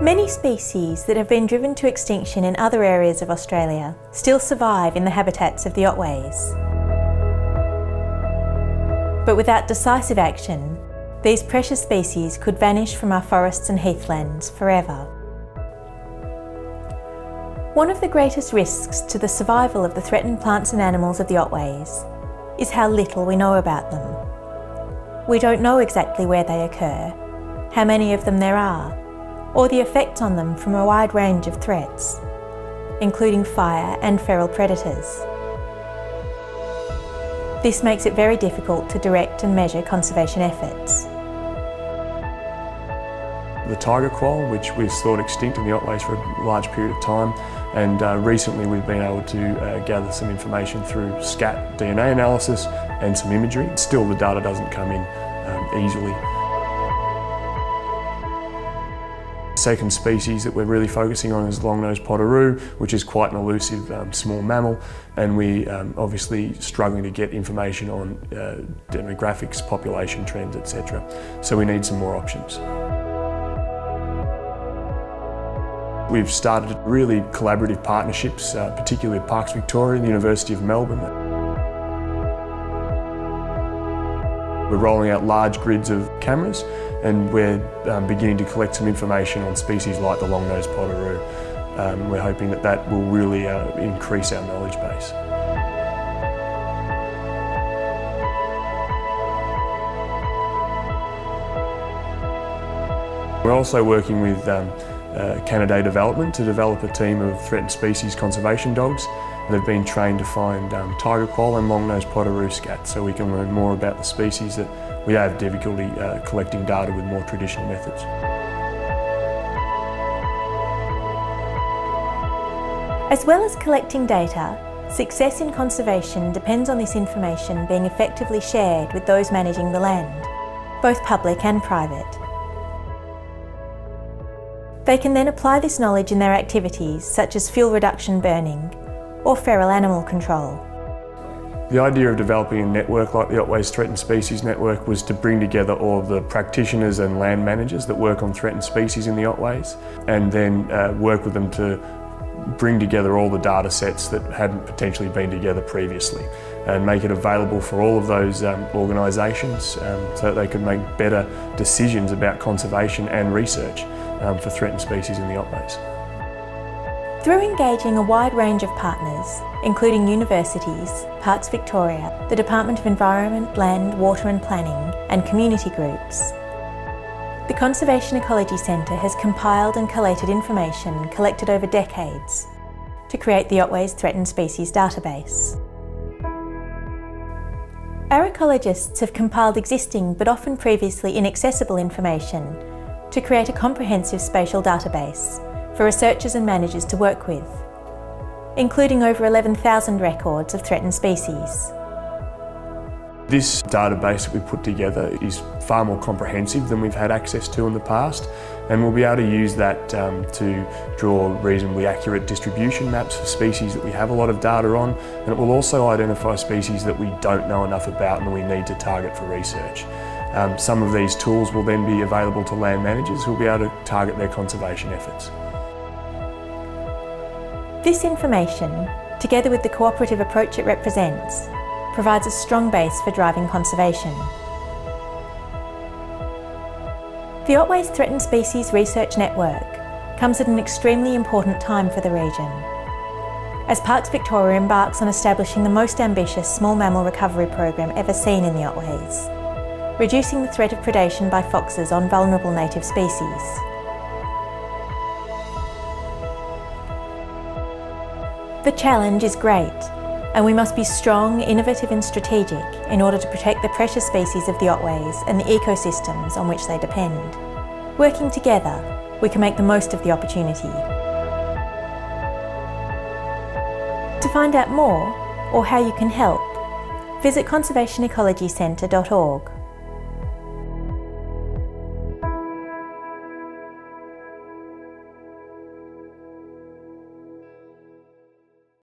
Many species that have been driven to extinction in other areas of Australia still survive in the habitats of the Otways. But without decisive action, these precious species could vanish from our forests and heathlands forever. One of the greatest risks to the survival of the threatened plants and animals of the Otways is how little we know about them. We don't know exactly where they occur, how many of them there are, or the effects on them from a wide range of threats, including fire and feral predators. This makes it very difficult to direct and measure conservation efforts. The tiger quoll, which was thought extinct in the Otways for a large period of time, and recently we've been able to gather some information through scat DNA analysis and some imagery. Still, the data doesn't come in easily. The second species that we're really focusing on is Longnosed Pottery, which is quite an elusive small mammal, and we obviously struggling to get information on demographics, population trends, etc. So we need some more options. We've started really collaborative partnerships, particularly with Parks Victoria and the University of Melbourne. We're rolling out large grids of cameras, and we're beginning to collect some information on species like the Longnosed Pottery. We're hoping that that will really increase our knowledge base. We're also working with Canada Development to develop a team of threatened species conservation dogs. They've been trained to find tiger quoll and long-nosed potteroo scat, so we can learn more about the species that we have difficulty collecting data with more traditional methods. As well as collecting data, success in conservation depends on this information being effectively shared with those managing the land, both public and private. They can then apply this knowledge in their activities such as fuel reduction burning or feral animal control. The idea of developing a network like the Otways Threatened Species Network was to bring together all of the practitioners and land managers that work on threatened species in the Otways, and then work with them to bring together all the data sets that hadn't potentially been together previously, and make it available for all of those organisations so that they could make better decisions about conservation and research for threatened species in the Otways. Through engaging a wide range of partners, including universities, Parks Victoria, the Department of Environment, Land, Water and Planning, and community groups, the Conservation Ecology Centre has compiled and collated information collected over decades to create the Otways Threatened Species database. Our ecologists have compiled existing but often previously inaccessible information to create a comprehensive spatial database for researchers and managers to work with, including over 11,000 records of threatened species. This database that we put together is far more comprehensive than we've had access to in the past, and we'll be able to use that to draw reasonably accurate distribution maps for species that we have a lot of data on, and it will also identify species that we don't know enough about and we need to target for research. Some of these tools will then be available to land managers who will be able to target their conservation efforts. This information, together with the cooperative approach it represents, provides a strong base for driving conservation. The Otways Threatened Species Research Network comes at an extremely important time for the region, as Parks Victoria embarks on establishing the most ambitious small mammal recovery program ever seen in the Otways, reducing the threat of predation by foxes on vulnerable native species. The challenge is great, and we must be strong, innovative and strategic in order to protect the precious species of the Otways and the ecosystems on which they depend. Working together, we can make the most of the opportunity. To find out more, or how you can help, visit conservationecologycentre.org.